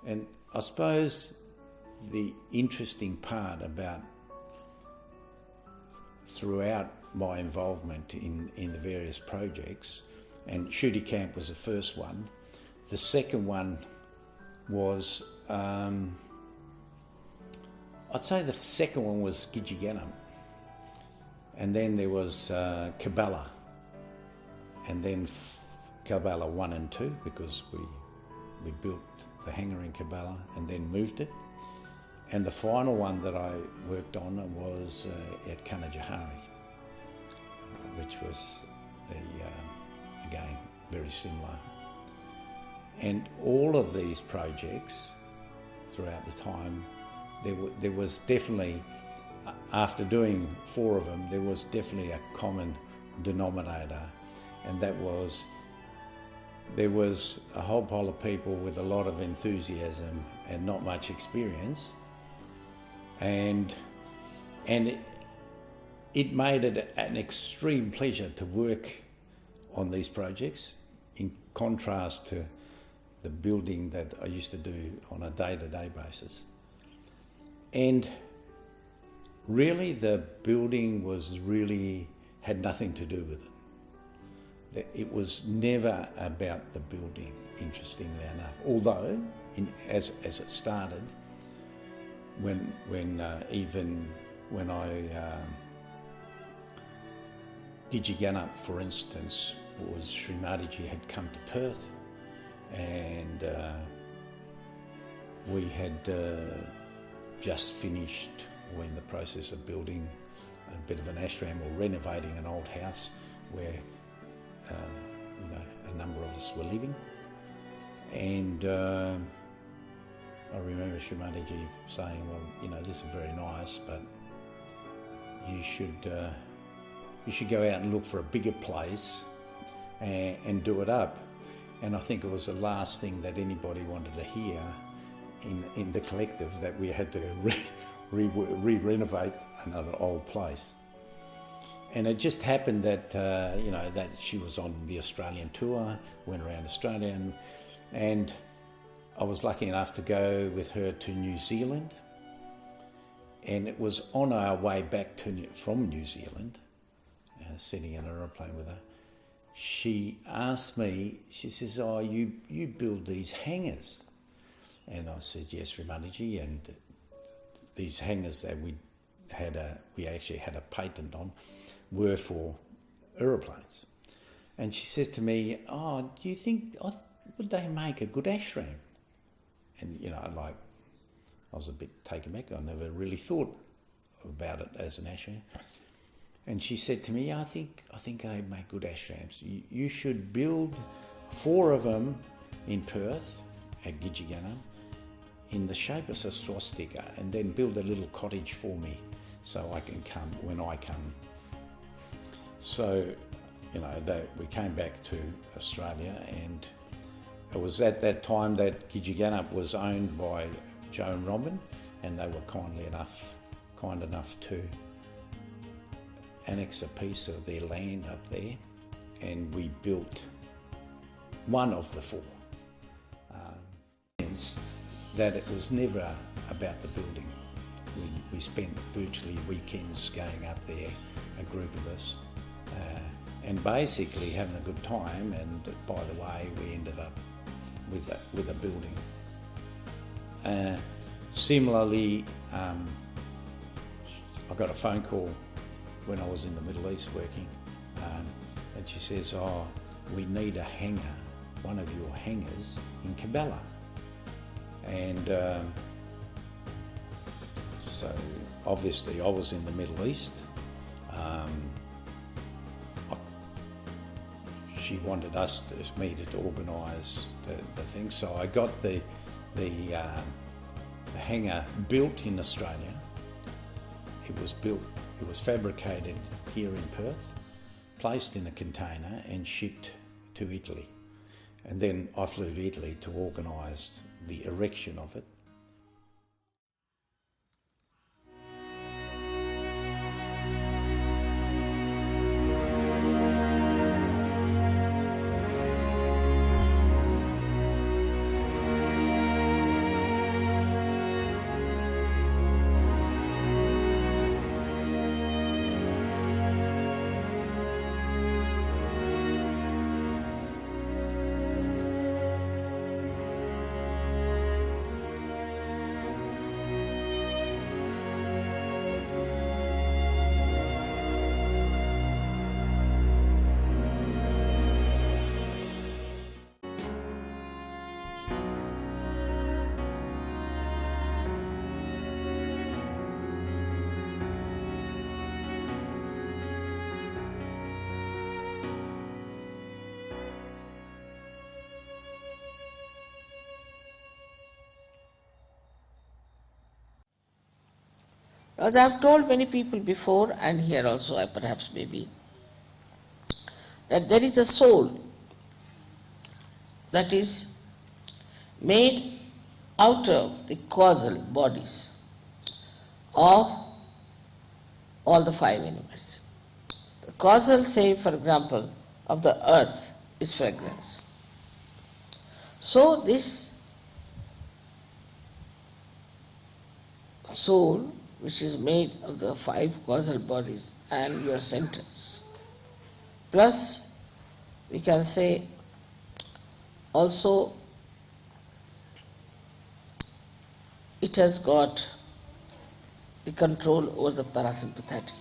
And I suppose the interesting part about throughout my involvement in the various projects, and Gidegannup was the first one. The second one was, I'd say the second one was Gidegannup. And then there was Kabbalah. And then Kabbalah 1 and 2, because we built the hangar in Kabbalah and then moved it. And the final one that I worked on was at Kanajahari, which was again, very similar. And all of these projects throughout the time, there was definitely, after doing 4 of them, there was definitely a common denominator, and that was there was a whole pile of people with a lot of enthusiasm and not much experience, and it made it an extreme pleasure to work on these projects, in contrast to the building that I used to do on a day-to-day basis. And really the building had nothing to do with it. It was never about the building, interestingly enough. Although, as it started, when Gidegannup, for instance, was Shri Mataji had come to Perth, and we had just finished, or in the process of building a bit of an ashram, or renovating an old house where a number of us were living. And I remember Shri Mataji saying, well, this is very nice, but you should go out and look for a bigger place and do it up. And I think it was the last thing that anybody wanted to hear in the collective, that we had to re-renovate another old place. And it just happened that that she was on the Australian tour, went around Australia, and I was lucky enough to go with her to New Zealand. And it was on our way back from New Zealand, sitting in an aeroplane with her, she asked me, she says, "Oh, you build these hangars?" And I said, "Yes, Shri Mataji." And these hangars that we actually had a patent on were for aeroplanes. And she says to me, "Oh, do you think, would they make a good ashram?" And I was a bit taken back. I never really thought about it as an ashram. And she said to me, "I think they make good ashrams. You should build 4 of them in Perth at Gidegannup in the shape of a swastika, and then build a little cottage for me so I can come when I come." So, we came back to Australia, and it was at that time that Gidegannup was owned by Joe and Robin, and they were kind enough to annex a piece of their land up there, and we built one of the 4. That it was never about the building. We spent virtually weekends going up there, a group of us, and basically having a good time. And by the way, we ended up with a building. Similarly, I got a phone call when I was in the Middle East working, and she says, "Oh, we need a hangar, one of your hangars in Kabbalah." And so obviously I was in the Middle East. She wanted me to organise the thing, so I got the hangar built in Australia. It was fabricated here in Perth, placed in a container and shipped to Italy. And then I flew to Italy to organise the erection of it. As I have told many people before, and here also I perhaps maybe, that there is a soul that is made out of the causal bodies of all the five elements. The causal, say for example, of the earth is fragrance. So this soul, which is made of the five causal bodies and your centers, plus we can say also it has got the control over the parasympathetic.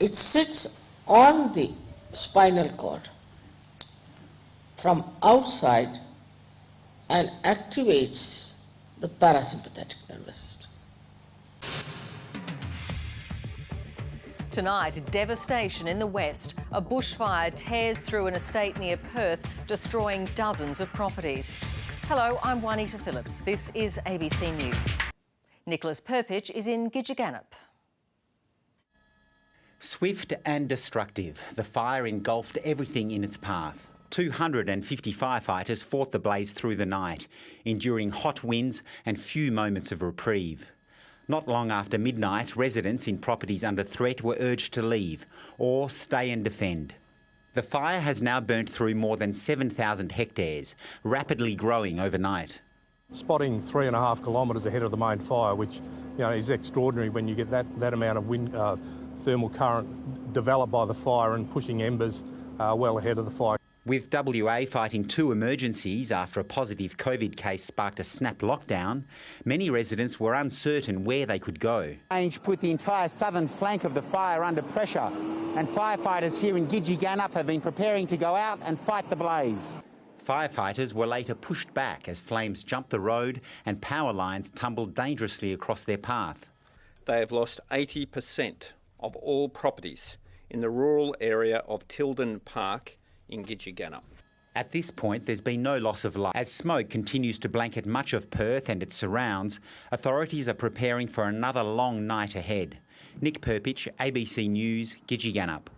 It sits on the spinal cord from outside and activates the parasympathetic nervous system. Tonight, devastation in the west. A bushfire tears through an estate near Perth, destroying dozens of properties. Hello, I'm Juanita Phillips. This is ABC News. Nicholas Perpich is in Gidegannup. Swift and destructive, the fire engulfed everything in its path. 250 firefighters fought the blaze through the night, enduring hot winds and few moments of reprieve. Not long after midnight, residents in properties under threat were urged to leave or stay and defend. The fire has now burnt through more than 7,000 hectares, rapidly growing overnight. Spotting 3.5 kilometres ahead of the main fire, which is extraordinary when you get that amount of wind, thermal current developed by the fire and pushing embers well ahead of the fire. With WA fighting two emergencies after a positive COVID case sparked a snap lockdown, many residents were uncertain where they could go. Change put the entire southern flank of the fire under pressure, and firefighters here in Gidegannup have been preparing to go out and fight the blaze. Firefighters were later pushed back as flames jumped the road and power lines tumbled dangerously across their path. They have lost 80% of all properties in the rural area of Tilden Park in Gidegannup. At this point, there's been no loss of life. As smoke continues to blanket much of Perth and its surrounds, authorities are preparing for another long night ahead. Nick Perpich, ABC News, Gidegannup.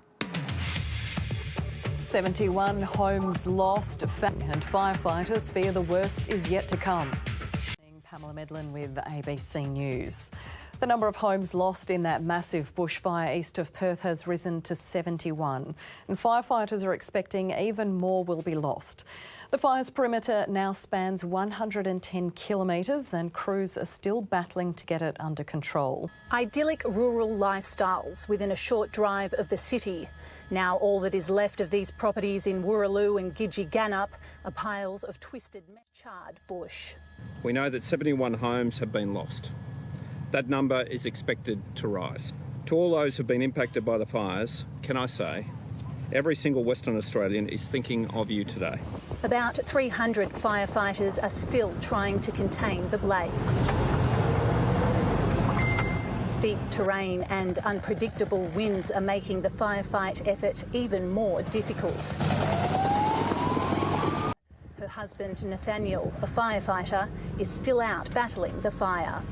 71 homes lost, and firefighters fear the worst is yet to come. Pamela Medlin with ABC News. The number of homes lost in that massive bushfire east of Perth has risen to 71, and firefighters are expecting even more will be lost. The fire's perimeter now spans 110 kilometres and crews are still battling to get it under control. Idyllic rural lifestyles within a short drive of the city. Now all that is left of these properties in Wooroloo and Gidegannup are piles of twisted, charred bush. We know that 71 homes have been lost. That number is expected to rise. To all those who have been impacted by the fires, can I say, every single Western Australian is thinking of you today. About 300 firefighters are still trying to contain the blaze. Steep terrain and unpredictable winds are making the firefight effort even more difficult. Her husband, Nathaniel, a firefighter, is still out battling the fire.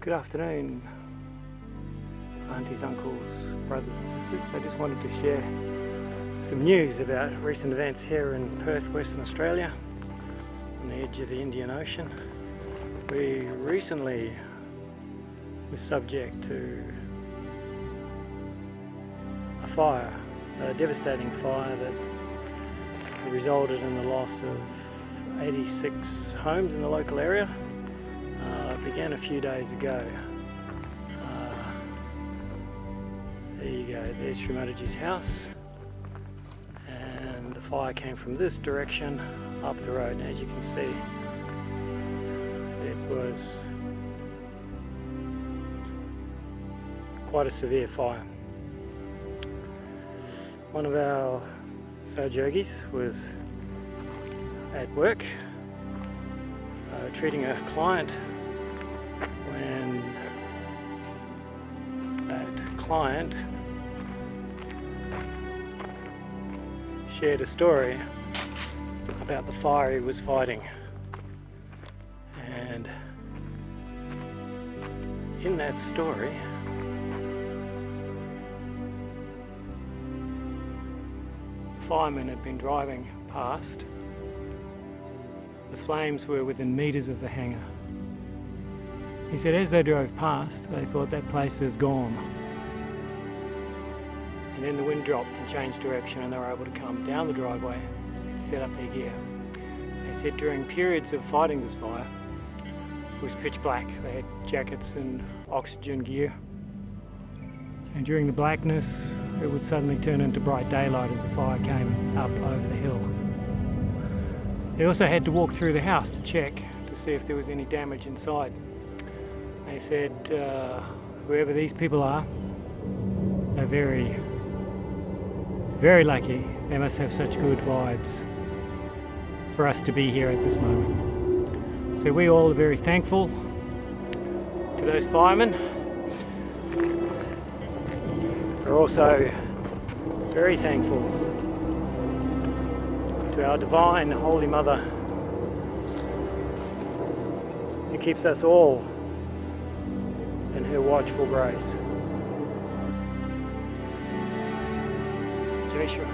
Good afternoon, aunties, uncles, brothers and sisters. I just wanted to share some news about recent events here in Perth, Western Australia, on the edge of the Indian Ocean. We recently were subject to a fire, a devastating fire that resulted in the loss of 86 homes in the local area. It began a few days ago. There you go, there's Shri Mataji's house, and the fire came from this direction up the road, and as you can see, it was quite a severe fire. One of our Sahajogis was at work treating a client when that client shared a story about the fire he was fighting, and in that story the firemen had been driving past. The flames were within metres of the hangar. He said as they drove past, they thought that place is gone. And then the wind dropped and changed direction, and they were able to come down the driveway and set up their gear. They said during periods of fighting this fire, it was pitch black. They had jackets and oxygen gear. And during the blackness, it would suddenly turn into bright daylight as the fire came up over the hill. They also had to walk through the house to check to see if there was any damage inside. They said whoever these people are, they're very, very lucky. They must have such good vibes for us to be here at this moment. So we all are very thankful to those firemen. We're also very thankful to our Divine Holy Mother, who keeps us all in her watchful grace. Jai Shri.